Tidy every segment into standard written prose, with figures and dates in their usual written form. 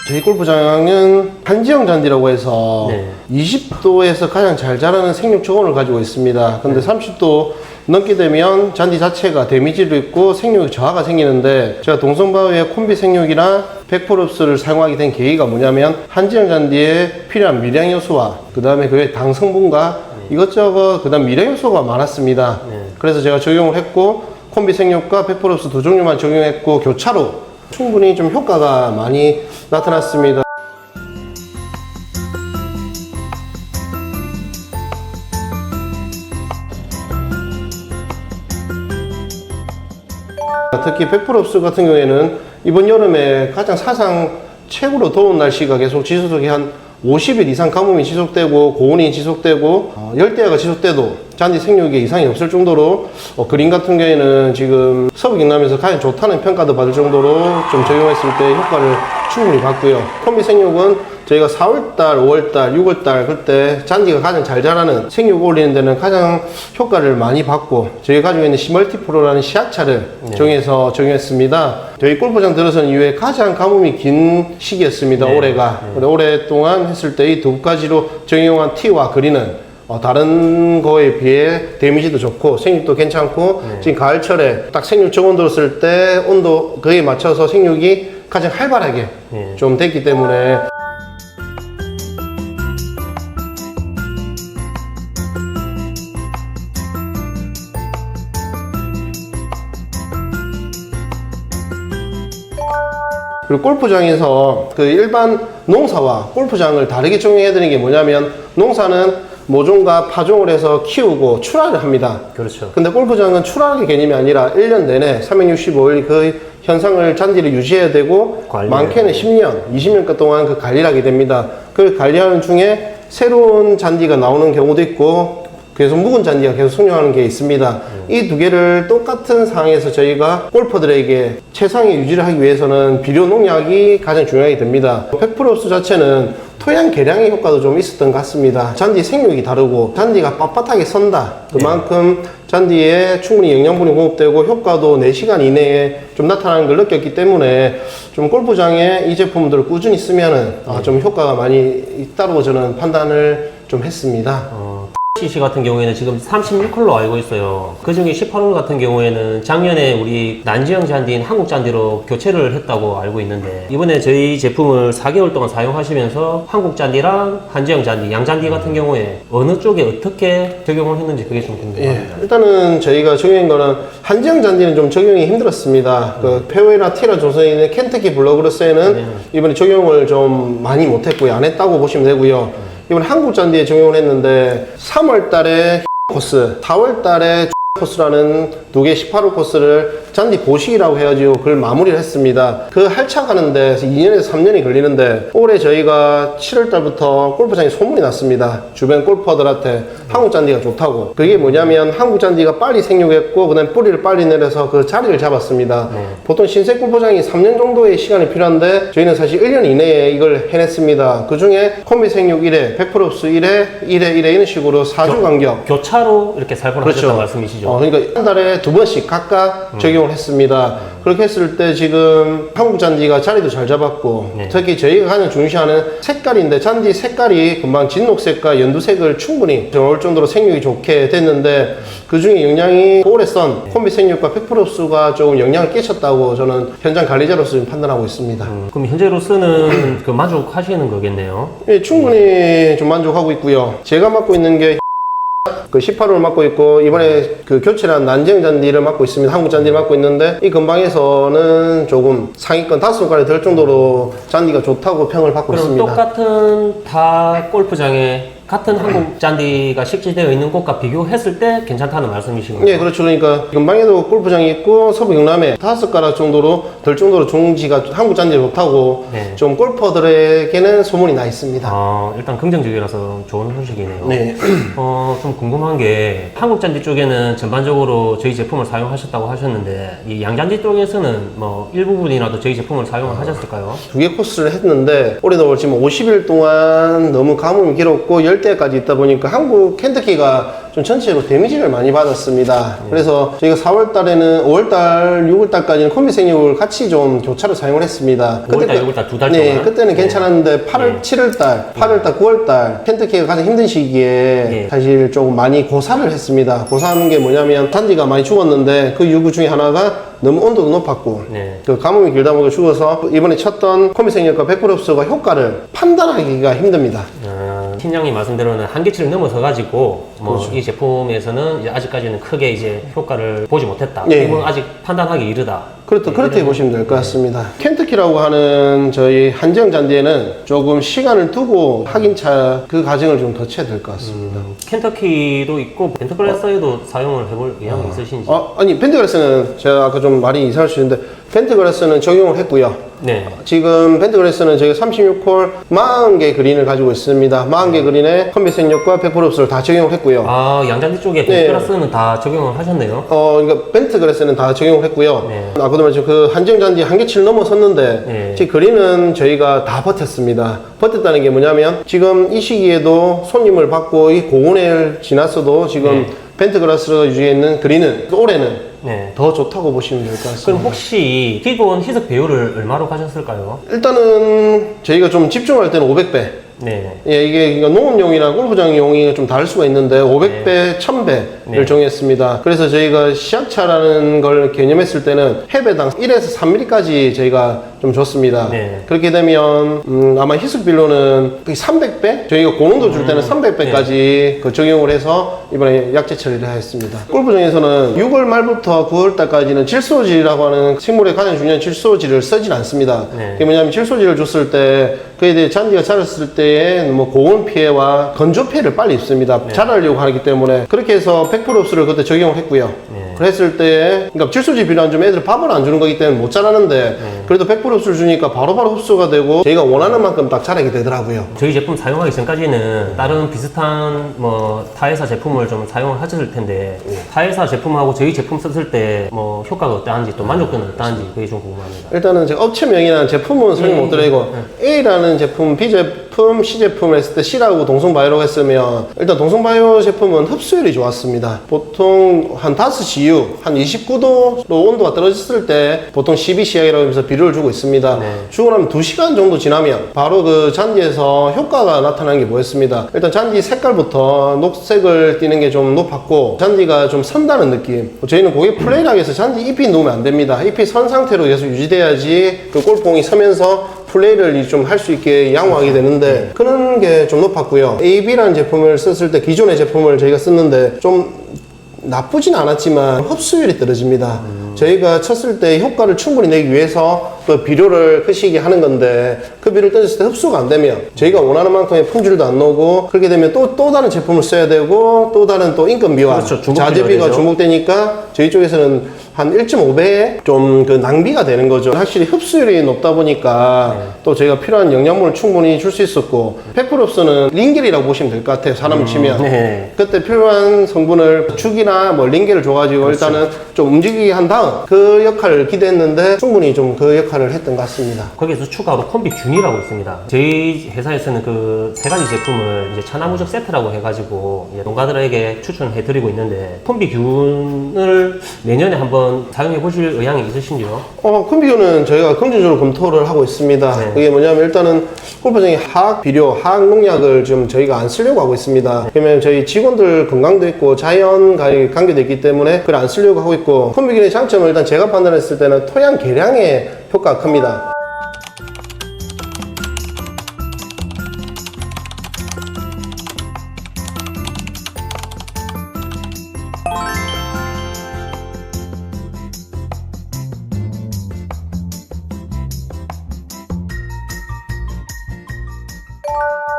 저희 골프장은 한지형 잔디라고 해서 네. 20도에서 가장 잘 자라는 생육 초원을 가지고 있습니다. 근데 30도 넘게 되면 잔디 자체가 데미지를 입고 생육이 저하가 생기는데, 제가 동성바우의 콤비 생육이나 100%를 사용하게 된 계기가 뭐냐면, 한지형 잔디에 필요한 미량 요소와 그 다음에 그의 당 성분과 이것저것 그 다음 미량 요소가 많았습니다. 그래서 제가 적용을 했고, 콤비 생육과 100% 두 종류만 적용했고 교차로 충분히 좀 효과가 많이 나타났습니다. 특히 100% 같은 경우에는 이번 여름에 가장 사상 최고로 더운 날씨가 계속 지속이 한 50일 이상 가뭄이 지속되고 고온이 지속되고 열대야가 지속돼도 잔디 생육에 이상이 없을 정도로 그린 같은 경우에는 지금 서부 경남에서 가장 좋다는 평가도 받을 정도로 좀 적용했을 때 효과를 충분히 봤고요. 콤비 생육은 저희가 4월달, 5월달, 6월달 그때 잔디가 가장 잘 자라는 생육 올리는 데는 가장 효과를 많이 받고, 저희가 가지고 있는 시멀티프로라는 시약차를 정해서 적용했습니다. 저희 골프장 들어선 이후에 가장 가뭄이 긴 시기였습니다. 올해가. 오랫동안 했을 때 이 두 가지로 적용한 티와 그린은 다른 거에 비해 데미지도 좋고 생육도 괜찮고, 지금 가을철에 딱 생육 저온 들었을 때 온도 그에 맞춰서 생육이 가장 활발하게 좀 됐기 때문에 그리고 골프장에서 그 일반 농사와 골프장을 다르게 적용해 드리는 게 뭐냐면, 농사는 모종과 파종을 해서 키우고 출하를 합니다. 그렇죠. 근데 골프장은 출하의 개념이 아니라 1년 내내 365일 그 현상을 잔디를 유지해야 되고, 많게는 10년, 20년 동안 그 관리를 하게 됩니다. 그 관리하는 중에 새로운 잔디가 나오는 경우도 있고 계속 묵은 잔디가 계속 성장하는 게 있습니다. 이 두 개를 똑같은 상황에서 저희가 골퍼들에게 최상의 유지를 하기 위해서는 비료 농약이 가장 중요하게 됩니다. 100% 자체는 토양 개량의 효과도 좀 있었던 것 같습니다. 잔디 생육이 다르고 잔디가 빳빳하게 선다. 그만큼 잔디에 충분히 영양분이 공급되고 효과도 4시간 이내에 좀 나타나는 걸 느꼈기 때문에 좀 골프장에 이 제품들을 꾸준히 쓰면은 좀 효과가 많이 있다고 저는 판단을 좀 했습니다. CC 같은 경우에는 지금 36홀로 알고 있어요. 그 중에 18홀 같은 경우에는 작년에 우리 난지형 잔디인 한국 잔디로 교체를 했다고 알고 있는데, 이번에 저희 제품을 4개월 동안 사용하시면서 한국 잔디랑 한지형 잔디, 양잔디 같은 경우에 어느 쪽에 어떻게 적용을 했는지 그게 좀 궁금합니다. 일단은 저희가 적용한 거는 한지형 잔디는 좀 적용이 힘들었습니다. 그 페어웨이나 티라 조선에 있는 켄터키 블러그로스에는 이번에 적용을 좀 많이 못했고요. 안 했다고 보시면 되고요. 이번 한국 잔디에 적용을 했는데 3월 달에 코스, 4월 달에 코스라는 두 개 18호 코스를 잔디 보식이라고 해가지고 그걸 마무리를 했습니다. 그 할차가는데 2년에서 3년이 걸리는데, 올해 저희가 7월 달부터 골프장에 소문이 났습니다. 주변 골퍼들한테 한국 잔디가 좋다고. 그게 뭐냐면 한국 잔디가 빨리 생육했고 그 다음에 뿌리를 빨리 내려서 그 자리를 잡았습니다. 보통 신생 골프장이 3년 정도의 시간이 필요한데 저희는 사실 1년 이내에 이걸 해냈습니다. 그 중에 콤비 생육 1회, 100% 1회, 1회, 1회 이런 식으로 4주 간격. 교차로 이렇게 살포하셨다는 말씀이시죠? 그러니까 한 달에 2번씩 각각 적용을 했습니다. 그렇게 했을 때 지금 한국 잔디가 자리도 잘 잡았고, 특히 저희가 가장 중시하는 색깔인데, 잔디 색깔이 금방 진녹색과 연두색을 충분히 올 정도로 생육이 좋게 됐는데, 그 중에 영향이 오래 썬 콤비 생육과 100%가 조금 영향을 끼쳤다고 저는 현장 관리자로서 지금 판단하고 있습니다. 그럼 현재로서는 그 만족하시는 거겠네요? 예, 충분히 좀 만족하고 있고요. 제가 맡고 있는 게 그 18호를 맡고 있고, 이번에 그 교체한 난지형 잔디를 맡고 있습니다. 한국 잔디를 맡고 있는데, 이 근방에서는 조금 상위권 5손가락이 될 정도로 잔디가 좋다고 평을 받고 그럼 있습니다. 똑같은 다 골프장에 같은 한국 잔디가 식재되어 있는 곳과 비교했을 때 괜찮다는 말씀이신 거죠? 네, 그렇죠. 그러니까 근방에도 골프장이 있고 서부 경남에 5가락 정도로 될 정도로 종지가 한국 잔디가 좋다고 좀 골퍼들에게는 소문이 나 있습니다. 일단 긍정적이라서 좋은 소식이네요. 네. 좀 궁금한 게, 한국 잔디 쪽에는 전반적으로 저희 제품을 사용하셨다고 하셨는데, 이 양잔디 쪽에서는 뭐 일부분이라도 저희 제품을 사용을 하셨을까요? 2개 코스를 했는데 올해도 지금 50일 동안 너무 가뭄이 길었고 열대야까지 있다 보니까 한국 켄터키가 좀 전체로 데미지를 많이 받았습니다. 그래서 저희가 4월 달에는 5월 달, 6월 달까지는 콤비 생육을 같이 좀 교차로 사용을 했습니다. 5월 달, 6월 달 두 달 네, 동안? 그때는 괜찮았는데 8월, 7월 달, 8월 달, 9월 달 켄터키가 가장 힘든 시기에 사실 조금 많이 고사를 했습니다. 고사하는 게 뭐냐면 잔디가 많이 죽었는데 그 이유 중에 하나가 너무 온도도 높았고 그 가뭄이 길다 보니까 죽어서 이번에 쳤던 콤비 생육과 100% 흡수가 효과를 판단하기가 힘듭니다. 팀장님 말씀대로는 한계치를 넘어서 가지고 뭐 이 제품에서는 이제 아직까지는 크게 이제 효과를 보지 못했다. 이건 아직 판단하기 이르다. 그렇게 보시면 될 것 같습니다. 켄터키라고 하는 저희 한정 잔디에는 조금 시간을 두고 확인차 그 과정을 좀 거쳐야 될 것 같습니다. 켄터키도 있고 벤트글라스에도 사용을 해볼 의향이 있으신지? 아니 벤트글라스는 제가 아까 좀 말이 이상할 수 있는데 벤트글라스는 적용을 했고요. 네. 지금 벤트글라스는 저희가 36홀 40개 그린을 가지고 있습니다. 40개 그린에 콤비 생육과 100% 흡수를 다 적용을 했고요. 아, 양잔디 쪽에 벤트글라스는 다 적용을 하셨네요. 그러니까 벤트글라스는 다 적용을 했고요. 아까도 말했지만 그 한정잔디 한계치를 넘어섰는데 지금 그린은 저희가 다 버텼습니다. 버텼다는 게 뭐냐면 지금 이 시기에도 손님을 받고 이 고온을 지났어도 지금 벤트글라스가 유지해 있는 그린은 올해는 더 좋다고 보시면 될 것 같습니다. 그럼 혹시 기본 희석 배율을 얼마로 가셨을까요? 일단은 저희가 좀 집중할 때는 500배. 네. 예, 이게 그러니까 농업용이나 골프장용이 좀 다를 수가 있는데 500배, 1000배를 정했습니다. 그래서 저희가 시약차라는 걸 개념했을 때는 해배당 1에서 3mm까지 저희가 좀 줬습니다. 그렇게 되면 아마 희석비료는 300배? 저희가 고농도 줄 때는 300배까지 그 적용을 해서 이번에 약제 처리를 했습니다. 골프장에서는 6월 말부터 9월 달까지는 질소질이라고 하는 식물의 가장 중요한 질소질을 쓰진 않습니다. 그게 뭐냐면 질소질을 줬을 때 그에 대해 잔디가 자랐을 때의 뭐 고온 피해와 건조 피해를 빨리 입습니다. 자라려고 하기 때문에 그렇게 해서 100% 흡수를 그때 적용을 했고요. 그랬을 때 그러니까 질소질 비료 안 주면 애들 밥을 안 주는 거기 때문에 못 자라는데 그래도 100% 흡수를 주니까 바로바로 흡수가 되고 저희가 원하는 만큼 딱 자라게 되더라고요. 저희 제품 사용하기 전까지는 다른 비슷한 뭐 타회사 제품을 좀 사용을 하셨을 텐데 타회사 제품하고 저희 제품 썼을 때 뭐 효과가 어떠한지 또 만족도는 어떠한지 그게 좀 궁금합니다. 일단은 제가 업체명이나 제품은 설명 못 드리고 A라는 제품, B 제품, C 제품을 했을 때 C라고 동성바이오라고 했으면 일단 동성바이오 제품은 흡수율이 좋았습니다. 보통 한 5시 이후 한 29도로 온도가 떨어졌을 때 보통 12CI라고 하면서 비료를 주고 있습니다. 주고 나면 2시간 정도 지나면 바로 그 잔디에서 효과가 나타나는 게 뭐였습니다. 일단 잔디 색깔부터 녹색을 띠는 게 좀 높았고 잔디가 좀 선다는 느낌. 저희는 고객 플레이락에서 잔디 잎이 놓으면 안 됩니다. 잎이 선 상태로 계속 유지돼야지 그 골프공이 서면서 플레이를 좀 할 수 있게 양호하게 되는데 그런 게 좀 높았고요. AB라는 제품을 썼을 때 기존의 제품을 저희가 썼는데 좀 나쁘진 않았지만 흡수율이 떨어집니다. 저희가 쳤을 때 효과를 충분히 내기 위해서 그 비료를 그 시기에 하는 건데 그 비료를 던졌을 때 흡수가 안 되면 저희가 원하는 만큼의 품질도 안 나오고 그렇게 되면 또 다른 제품을 써야 되고 또 다른 또 인건비와 자재비가 중복되니까 저희 쪽에서는 한 1.5배의 좀 그 낭비가 되는 거죠. 확실히 흡수율이 높다 보니까 또 저희가 필요한 영양분을 충분히 줄 수 있었고 100% 흡수는 링겔이라고 보시면 될 것 같아요. 사람 치면 그때 필요한 성분을 죽이나 뭐 링겔을 줘가지고 일단은 좀 움직이게 한 다음 그 역할을 기대했는데 충분히 좀 그 역할을 했던 것 같습니다. 거기에서 추가로 콤비균이라고 있습니다. 저희 회사에서는 그 세 가지 제품을 이제 차나무적 세트라고 해가지고 이제 농가들에게 추천해드리고 있는데 콤비균을 내년에 한번 사용해 보실 의향이 있으신지요? 콤비균은 저희가 긍정적으로 검토를 하고 있습니다. 그게 뭐냐면 일단은 골프장에 화학 비료, 화학 농약을 좀 저희가 안 쓰려고 하고 있습니다. 그러면 저희 직원들 건강도 있고 자연과의 관계도 있기 때문에 그걸 안 쓰려고 하고 있고 콤비균의 장점은 일단 제가 판단했을 때는 토양 개량에 효과가 큽니다.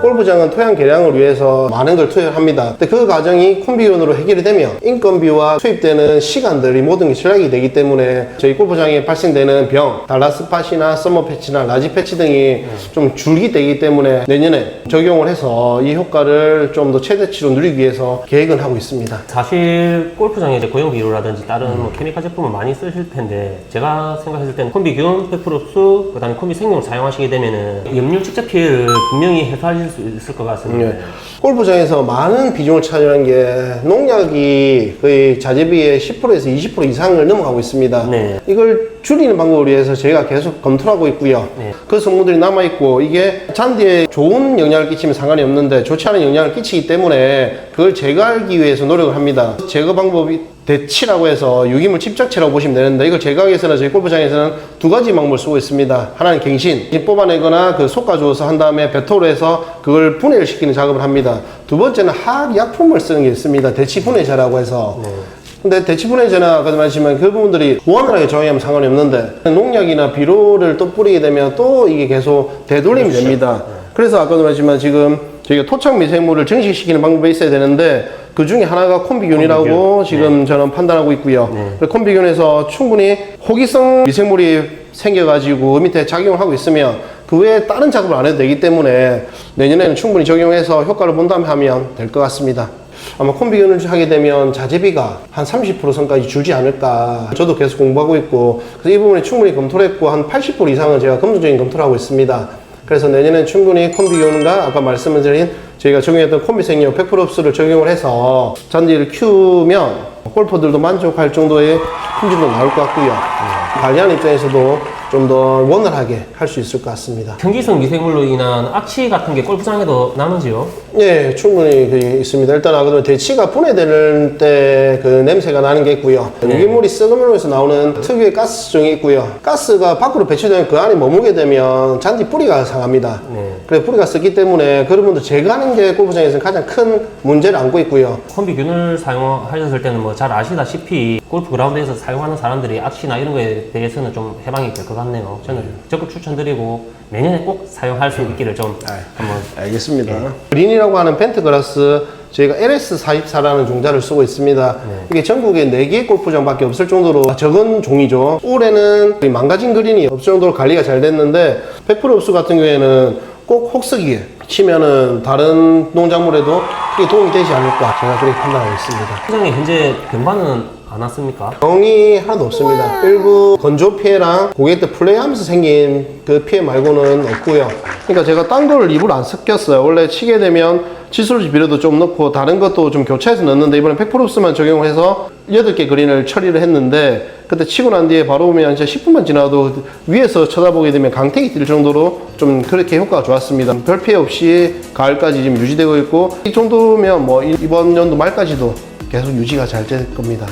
골프장은 토양 개량을 위해서 많은 걸 투여를 합니다. 근데 그 과정이 콤비균으로 해결이 되면 인건비와 투입되는 시간들이 모든 게 절약이 되기 때문에 저희 골프장에 발생되는 병, 달라스 팟이나 서머 패치나 라지 패치 등이 좀 줄기 되기 때문에 내년에 적용을 해서 이 효과를 좀 더 최대치로 누리기 위해서 계획은 하고 있습니다. 사실 골프장에 이제 고용 비료라든지 다른 뭐 케미칼 제품을 많이 쓰실 텐데 제가 생각했을 때는 콤비균 100% 흡수, 그다음에 콤비 생용을 사용하시게 되면은 염류 직접 피해를 분명히 해소하실 수 있을 것 같습니다. 네. 골프장에서 많은 비중을 차지하는 게 농약이 거의 자재비의 10%에서 20% 이상을 넘어가고 있습니다. 네. 이걸 줄이는 방법을 위해서 저희가 계속 검토를 하고 있고요. 네. 그 성분들이 남아있고 이게 잔디에 좋은 영향을 끼치면 상관이 없는데 좋지 않은 영향을 끼치기 때문에 그걸 제거하기 위해서 노력을 합니다. 제거 방법이 대치라고 해서 유기물 집착체라고 보시면 되는데 이걸 제거하기 위해서는 저희 골프장에서는 두 가지 방법을 쓰고 있습니다. 하나는 갱신, 뽑아내거나 그 솎아주어서 한 다음에 배토로 해서 그걸 분해를 시키는 작업을 합니다. 두 번째는 화학약품을 쓰는 게 있습니다. 대치 분해제라고 해서. 근데 대치 분해제는 아까도 말했지만 그 부분들이 원활하게 정의하면 상관이 없는데 농약이나 비료를 또 뿌리게 되면 또 이게 계속 되돌림이 됩니다. 그래서 아까도 말했지만 지금 저희가 토착 미생물을 증식시키는 방법이 있어야 되는데 그 중에 하나가 콤비균이라고 콤비균. 지금 저는 판단하고 있고요. 그래서 콤비균에서 충분히 호기성 미생물이 생겨가지고 밑에 작용을 하고 있으면 그 외에 다른 작업을 안 해도 되기 때문에 내년에는 충분히 적용해서 효과를 본 다음에 하면 될 것 같습니다. 아마 콤비균을 하게 되면 자재비가 한 30% 선까지 줄지 않을까. 저도 계속 공부하고 있고 그래서 이 부분에 충분히 검토를 했고 한 80% 이상은 제가 검증적인 검토를 하고 있습니다. 그래서 내년엔 충분히 콤비균과 아까 말씀드린 저희가 적용했던 콤비생료 100% 흡수를 적용을 해서 잔디를 키우면 골퍼들도 만족할 정도의 품질도 나올 것 같고요. 관리하는 입장에서도 좀 더 원활하게 할 수 있을 것 같습니다. 현기성 미생물로 인한 악취 같은 게 골프장에도 나는지요? 네, 충분히 있습니다. 일단 아까도 대치가 분해될 때 그 냄새가 나는 게 있고요. 유기물이 썩으면서 나오는 특유의 가스종이 있고요. 가스가 밖으로 배출되면 그 안에 머무게 되면 잔디 뿌리가 상합니다. 그래서 뿌리가 썩기 때문에 그런 분들 제거하는 게 골프장에서는 가장 큰 문제를 안고 있고요. 콤비균을 사용하셨을 때는 뭐 잘 아시다시피 골프 그라운드에서 사용하는 사람들이 악취나 이런 거에 대해서는 좀 해방이 될 것 같네요. 저는 적극 추천드리고 내년에 꼭 사용할 수 있기를 좀 한번. 알겠습니다. 그린이라고 하는 펜트그라스 저희가 LS44라는 종자를 쓰고 있습니다. 이게 전국에 4개의 골프장밖에 없을 정도로 적은 종이죠. 올해는 망가진 그린이 없을 정도로 관리가 잘 됐는데 100% 흡수 같은 경우에는 꼭 혹서기에 치면은 다른 농작물에도 크게 도움이 되지 않을까 제가 그렇게 판단하고 있습니다. 시장에 현재 변반은 안 왔습니까? 병이 하나도 없습니다. 일부 건조 피해랑 고객들 플레이하면서 생긴 그 피해 말고는 없고요. 그러니까 제가 딴 거를 일부러 안 섞였어요. 원래 치게 되면 칫솔지 비료도 좀 넣고 다른 것도 좀 교차해서 넣었는데 이번에 100% 흡수만 적용해서 8개 그린을 처리를 했는데 그때 치고 난 뒤에 바로 보면 진짜 10분만 지나도 위에서 쳐다보게 되면 강택이 뛸 정도로 좀 그렇게 효과가 좋았습니다. 별 피해 없이 가을까지 지금 유지되고 있고 이 정도면 뭐 이번 연도 말까지도 계속 유지가 잘 될 겁니다.